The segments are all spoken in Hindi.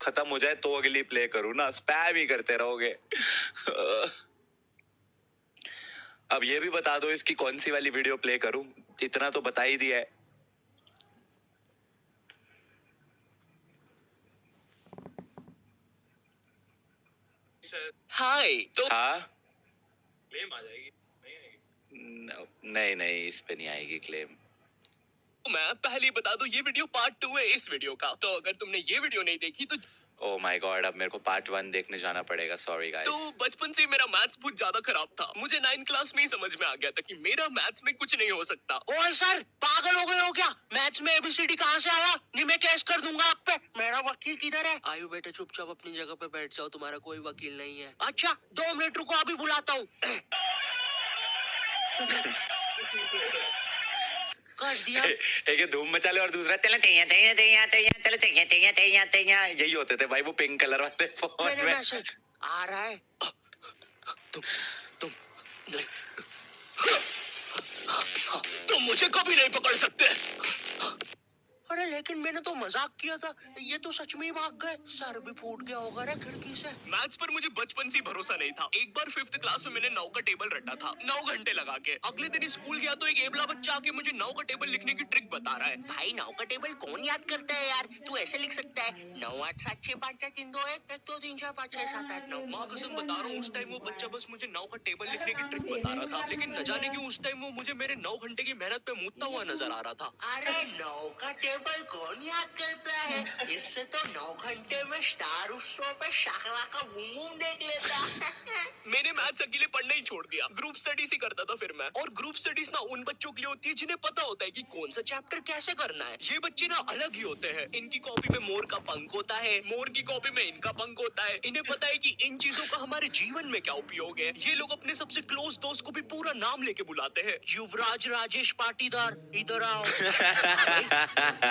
खत्म हो जाए तो अगली प्ले करूँ ना, स्पैम ही करते रहोगे। अब ये भी बता दो इसकी कौन सी वाली वीडियो प्ले करूं, इतना तो बता ही दिया है। हाय तो हाँ क्लेम आ जाएगी, नहीं आएगी? नहीं नहीं, इस पे नहीं आएगी क्लेम। मैं पहले बता दूं, ये वीडियो पार्ट 2 है इस वीडियो का, तो अगर तुमने ये वीडियो नहीं देखी तो ओह माय गॉड, अब मेरे को पार्ट 1 देखने जाना पड़ेगा, सॉरी गाइस। तो बचपन से मेरा मैथ्स बहुत ज्यादा खराब था। मुझे 9 क्लास में ही समझ में आ गया था कि मेरा मैथ्स में कुछ नहीं हो सकता। ओए सर, पागल हो गए हो क्या? मैथ्स में एबीसीडी कहाँ से आया? नहीं, मैं केस कर दूंगा आप पे। मेरा वकील किधर है? आयु बेटे, चुपचाप अपनी जगह पे बैठ जाओ, तुम्हारा कोई वकील नहीं है। अच्छा, 2 मिनट रुको, अभी बुलाता हूँ। कर दिया। एक धूम मचाले और दूसरा चलो चाहिए चाहिए चाहिए चाहिए चलो चाहिए चाहिए चाहिए चाहिए, यही होते थे भाई वो पिंक कलर वाले फोन मेरे में। मैसेज आ रहा है। तुम मुझे कभी नहीं पकड़ सकते। अरे लेकिन मैंने तो मजाक किया था, ये तो सच में ही भाग गए। सर भी फूट गया होगा रे खिड़की से। मैथ्स पर मुझे बचपन से ही भरोसा नहीं था। एक बार 5th क्लास में मैंने 9 का टेबल रटा था, 9 घंटे लगा के। अगले दिन स्कूल गया तो एक एबला बच्चा आके मुझे 9 का टेबल लिखने की ट्रिक बता रहा है। भाई 9 का टेबल कौन याद करता है यार? तू ऐसे लिख सकता है 9 8 7 6 5 4 3 2 1 1 2 3 4 5 6 7 8 9। माँ कसम बता रहा हूँ, उस टाइम वो बच्चा बस मुझे 9 का टेबल लिखने की ट्रिक बता रहा था, लेकिन न जाने क्यों उस टाइम वो मुझे मेरे 9 घंटे की मेहनत पे मूदता हुआ नजर आ रहा था। अरे 9 का टेबल कौन याद करता है? इससे तो 9 घंटे में स्टार उत्सव पे शाकला का बूम देख लेता। मैंने मैथ्स अकेले पढ़ना ही छोड़ दिया, ग्रुप स्टडीज ही करता था फिर मैं। और ग्रुप स्टडीज ना उन बच्चों के लिए होती है जिन्हें पता होता है कि कौन सा चैप्टर कैसे करना है। ये बच्चे ना अलग ही होते हैं। इनकी कॉपी में मोर का पंख होता है, मोर की कॉपी में इनका पंख होता है। इन्हें पता है कि इन चीजों का हमारे जीवन में क्या उपयोग है। ये लोग अपने सबसे क्लोज दोस्त को भी पूरा नाम लेके बुलाते हैं। युवराज राजेश पाटीदार, इधर आओ।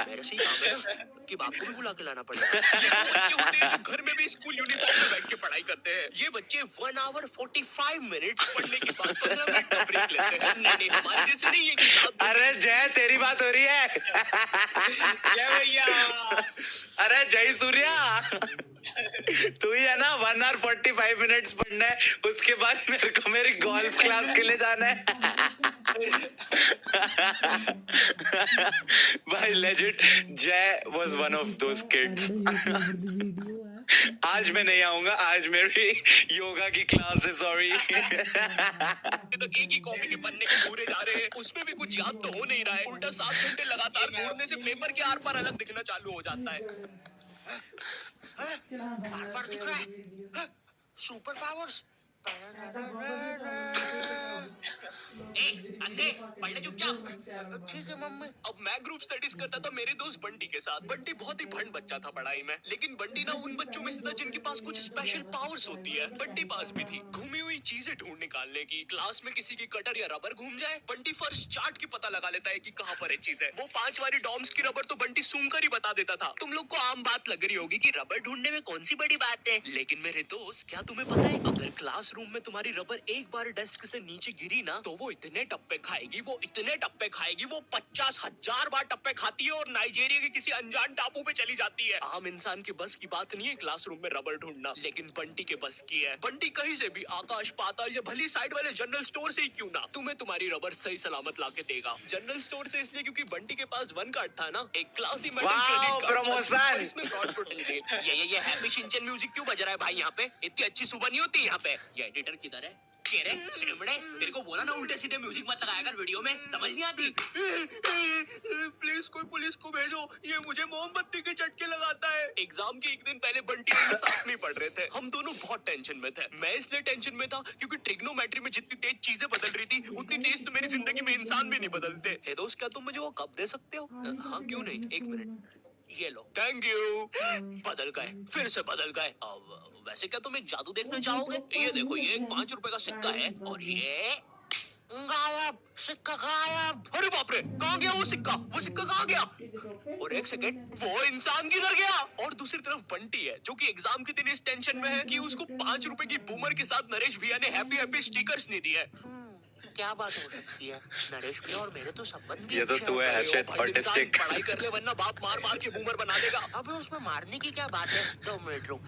मेरे से ही काम है ना, कि बाप को भी बुला के लाना पड़ेगा। ये वो बच्चे होते हैं जो घर में भी स्कूल यूनिफॉर्म में बैठ के पढ़ाई करते हैं। ये बच्चे 1 आवर 45 मिनट्स पढ़ने के बाद 15 मिनट का ब्रेक लेते हैं। नहीं, हमारे जैसे नहीं है कि साथ अरे जय, तेरी बात हो रही है। जय भैया। अरे जय सूर्या, तू ही है ना 1 आवर 45 मिनट्स पढ़ना है, उसके बाद मेरे को मेरी गोल्फ क्लास के लिए जाना है। भाई लेजिट, जय was one of those kids. आज मैं नहीं आऊंगा, आज मेरी योगा की क्लास है, सॉरी। तो एक ही कॉपी के पन्ने के पूरे जा रहे हैं, उसमें भी कुछ याद तो हो नहीं रहा है। उल्टा 7 घंटे लगातार दौड़ने से पेपर के आर पार अलग दिखना चालू हो जाता है। बार बार दिख रहा है सुपर पावर्स। अंधे, पढ़ने चुपचाप। ठीक है मम्मी। अब मैं ग्रुप स्टडीज करता था मेरे दोस्त बंटी के साथ। बंटी बहुत ही भंड बच्चा था पढ़ाई में, लेकिन बंटी ना उन बच्चों में से था जिनके पास कुछ स्पेशल पावर्स होती है। बंटी पास भी थी घूमी हुई चीजें ढूंढ निकालने की। क्लास में किसी की कटर या रबर घूम जाए, बंटी फर्स्ट चार्ट की पता लगा लेता है कि कहाँ पर है चीज है। वो 5 वाली डॉम्स की रबर तो बंटी सूंघ कर ही बता देता था। तुम लोग को आम बात लग रही होगी कि रबर ढूंढने में कौन सी बड़ी बात है, लेकिन मेरे दोस्त, क्या तुम्हें पता है अगर क्लासरूम में तुम्हारी रबर एक बार डेस्क से नीचे गिरी ना तो वो इतने टप्पे खाएगी, वो इतने टप्पे खाएगी, वो 50,000 बार टप्पे खाती है और नाइजीरिया के किसी अनजान टापू पे चली जाती है। आम इंसान के बस की बात नहीं है क्लासरूम में रबर ढूंढना, लेकिन बंटी के बस की है। बंटी कहीं से भी, आकाश पाताल या भली साइड वाले जनरल स्टोर से ही क्यों ना, तुम्हें तुम्हारी रबर सही सलामत लाके देगा। जनरल स्टोर से इसलिए क्योंकि बंटी के पास 1 कार्ड था ना, एक classy metal credit card, promotion. इसमें फ्रॉड प्रोटेक्ट। ये हैप्पी शिनचैन म्यूजिक क्यों बज रहा है भाई यहाँ पे? इतनी अच्छी सुबह नहीं होती यहाँ पे। ये एडिटर किधर है? तेरे को बोला ना उल्टे सीधे म्यूजिक मत लगाया कर वीडियो में, समझ नहीं आती। प्लीज कोई पुलिस को भेजो, ये मुझे मोमबत्ती के चटके लगाता है। एग्जाम के एक दिन पहले बंटी और मैं साथ में पढ़ रहे थे। हम दोनों बहुत टेंशन में थे। मैं इसलिए टेंशन में था क्योंकि ट्रिग्नोमेट्री में जितनी तेज चीजें बदल रही थी उतनी तेज तो मेरी जिंदगी में इंसान भी नहीं बदलते। हे दोस्त, क्या तुम मुझे वो कप दे सकते हो? हाँ क्यों नहीं, 1 मिनट, ये लो। Thank you. बदल गए, फिर से बदल गए। अब वैसे क्या तुम एक जादू देखना चाहोगे? ये देखो, ये एक 5 रुपए का सिक्का है और ये गायब, सिक्का गायब। अरे बाप रे, कहाँ गया वो सिक्का? वो सिक्का कहाँ गया? और 1 सेकंड, वो इंसान किधर गया? और दूसरी तरफ बंटी है जो कि एग्जाम के दिन इस टेंशन में है कि उसको 5 रुपए की बूमर के साथ नरेश भैया ने हैप्पी हैप्पी स्टिकर्स नहीं दिए। क्या बात हो सकती है? नरेश भी और मेरे तो संबंध भी ये तो अच्छे तू हैं। है हर्षित भाई इंसान, ऑटिस्टिक। पढ़ाई कर ले वरना बाप मार मार के बूमर बना देगा। अबे उसमें मारने की क्या बात है? 2 मिनट रुक।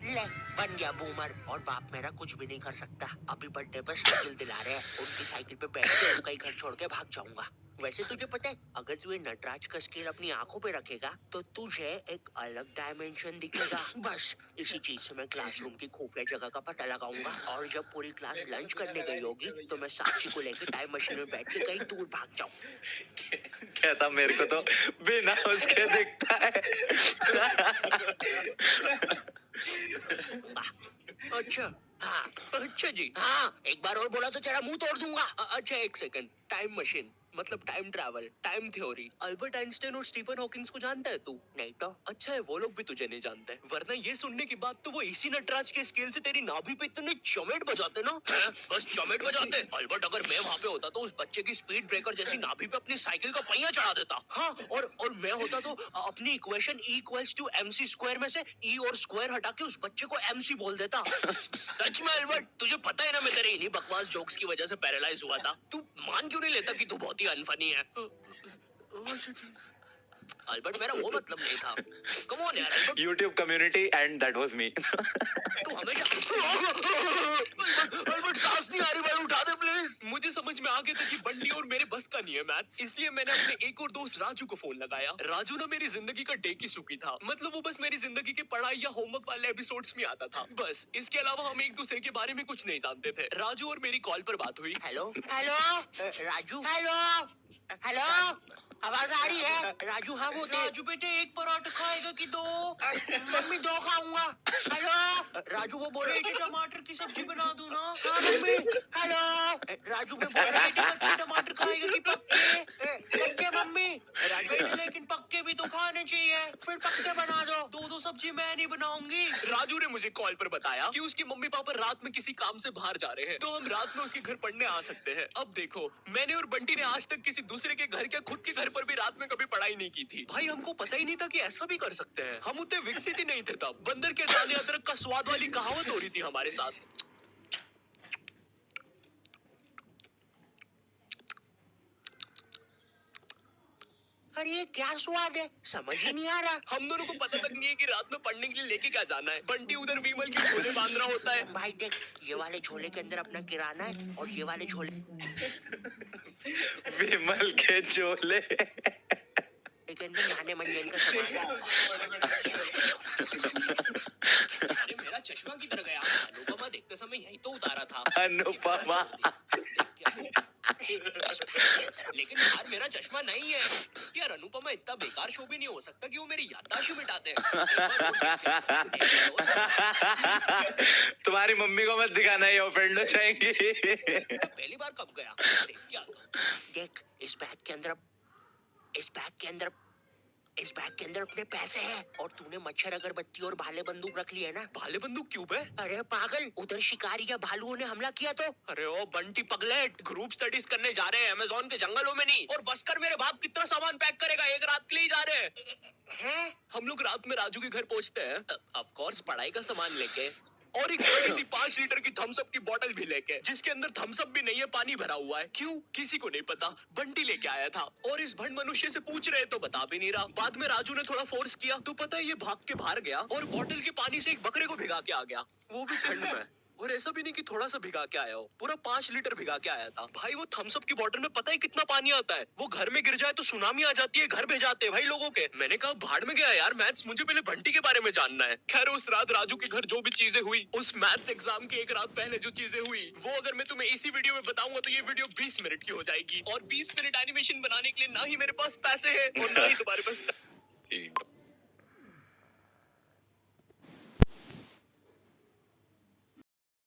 ले, बन गया बूमर। और बाप मेरा कुछ भी नहीं कर सकता। अभी बर्थडे पे साइकिल दिला रहे हैं, उनकी साइकिल पे बैठ के उनका ही घर छोड़ के भाग जाऊंगा। वैसे तुझे पता है, अगर तू ये नटराज का स्केल अपनी आंखों पे रखेगा तो तुझे एक अलग डायमेंशन दिखेगा। बस इसी चीज से मैं क्लासरूम की खुफिया जगह का पता लगाऊंगा, और जब पूरी क्लास लंच करने गई होगी तो मैं साक्षी को लेकर टाइम मशीन में बैठ के कहीं दूर भाग जाऊं। कहता मेरे को तो बिना उसके दिखता है। अच्छा हाँ अच्छा जी। हाँ, एक बार और बोला तो तेरा मुंह तोड़ दूंगा। अच्छा एक सेकंड, टाइम मशीन मतलब time travel, time theory, Albert Einstein और स्टीफन हॉकिंस को जानता है तू? नहीं तो अच्छा है वो लोग भी तुझे नहीं जानते, वरना ये सुनने के बाद तो वो इसी नटराज के स्केल से तेरी नाभि पे इतने चमेट बजाते ना, बस चमेट बजाते। अल्बर्ट अगर मैं वहाँ पे होता तो उस बच्चे की स्पीड ब्रेकर जैसी नाभि पे अपनी साइकिल का पहिया चढ़ा देता। हाँ, और मैं होता तो अपनी equation E equals to MC square में से E और स्क्वायर हटा के उस बच्चे को MC बोल देता। सच में अल्बर्ट, तुझे पता है ना मैं तेरे इन्हीं बकवास जोक्स की वजह से पैरालाइज हुआ था। तू मान क्यों नहीं लेता कि तू बहुत ही अनफनी है? अल्बर्ट मेरा वो मतलब नहीं था। कम ऑन यार Albert, YouTube community and that was me. तू हमेशा अल्बर्ट सांस नहीं आ रही भाई, उठा दे प्लीज। मुझे समझ में आ गया था कि बंटी और मेरे बस का नहीं है मैथ्स, इसलिए मैंने अपने एक और दोस्त राजू को फोन लगाया। राजू ना मेरी जिंदगी का डेकी सुकी था, मतलब वो बस मेरी जिंदगी के पढ़ाई या होमवर्क वाले एपिसोड्स में आता था बस। इसके अलावा हम एक दूसरे के बारे में कुछ नहीं जानते थे। राजू और मेरी कॉल पर बात हुई। Hello hello Raju, hello hello, आवाज आ रही है? राजू हाँ वो राजू बेटे एक पराठा खाएगा कि 2? मम्मी 2 खाऊंगा। हेलो राजू, वो बोल रहे थे टमाटर की सब्जी बना दूं ना? हाँ मम्मी। हेलो राजू, मैं बोल रहे थे कच्चे टमाटर खाएगा कि पक्के? पक्के मम्मी। राजू बेटे लेकिन पक्के भी तो खाने चाहिए, फिर पक्के बना दो। 2 सब्जी मैं नहीं बनाऊंगी। राजू ने मुझे कॉल पर बताया कि उसकी मम्मी पापा रात में किसी काम से बाहर जा रहे हैं, तो हम रात में उसके घर पढ़ने आ सकते हैं। अब देखो, मैंने और बंटी ने आज तक किसी दूसरे के घर, क्या खुद के घर पर भी रात में कभी पढ़ाई नहीं की थी। भाई हमको पता ही नहीं था कि ऐसा भी कर सकते हैं। हम उतने विकसित ही नहीं थे तब। बंदर के दाने अदरक का स्वाद वाली कहावत हो रही थी हमारे साथ। अरे ये क्या स्वाद है, समझ ही नहीं आ रहा। हम दोनों को पता तक नहीं है कि रात में पढ़ने के लिए लेके क्या जाना है। बंटी उधर विमल के झोले बांध रहा होता है। भाई देख, ये वाले झोले के अंदर अपना किराना है और ये वाले झोले विमल के झोले। के अंदर नहाने मंजन का सामान है। अरे मेरा चश्मा किधर गया? अनुपमा देखते समय यही तो उतारा था। अनुपमा। लेकिन यार मेरा चश्मा नहीं है यार। अनुपमा इतना बेकार शो भी नहीं हो सकता कि वो मेरी याददाश्त मिटा दे। तुम्हारी मम्मी को मत दिखाना, ये ऑफेंड हो जाएंगी। पहली बार कब गया? देख के आता हूं। देख इस बैग के अंदर, इस बैग के अंदर, इस बैग के अंदर अपने पैसे हैं। और तूने मच्छर अगरबत्ती और भाले बंदूक रख ली है ना? भाले बंदूक क्यों बे? अरे पागल, उधर शिकारी या भालुओं ने हमला किया तो? अरे ओ बंटी पगलेट, ग्रुप स्टडीज करने जा रहे हैं अमेज़न के जंगलों में नहीं। और बस कर मेरे बाप कितना सामान पैक करेगा? एक रात के लिए जा रहे हैं। हम लोग रात में राजू के घर पहुंचते हैं, ऑफ कोर्स पढ़ाई का सामान लेके, और एक बड़ी सी 5 लीटर की थम्स अप की बोतल भी लेके, जिसके अंदर थम्स अप भी नहीं है, पानी भरा हुआ है। क्यों? किसी को नहीं पता। बंटी लेके आया था। और इस भंड मनुष्य से पूछ रहे तो बता भी नहीं रहा। बाद में राजू ने थोड़ा फोर्स किया तो पता है ये भाग के बाहर गया और बोतल के पानी से एक बकरे को भिगा के आ गया, वो भी ठंड में। और ऐसा भी नहीं कि थोड़ा सा भिगा के आया हो, पूरा 5 लीटर भिगा के आया था। भाई वो थम्स अप की बोतल में पता है कितना पानी आता है? वो घर में गिर जाए तो सुनामी आ जाती है, घर भेजाते हैं भाई लोगों के। मैंने कहा भाड़ में गया यार मैथ्स, मुझे पहले बंटी के बारे में जानना है। खैर उस रात राजू के घर जो भी चीजें हुई, उस मैथ्स एग्जाम के एक रात पहले जो चीजें हुई, वो अगर मैं तुम्हें इसी वीडियो में बताऊंगा तो ये वीडियो 20 मिनट की हो जाएगी। और 20 मिनट एनिमेशन बनाने के लिए ना ही मेरे पास पैसे है और ना ही तुम्हारे पास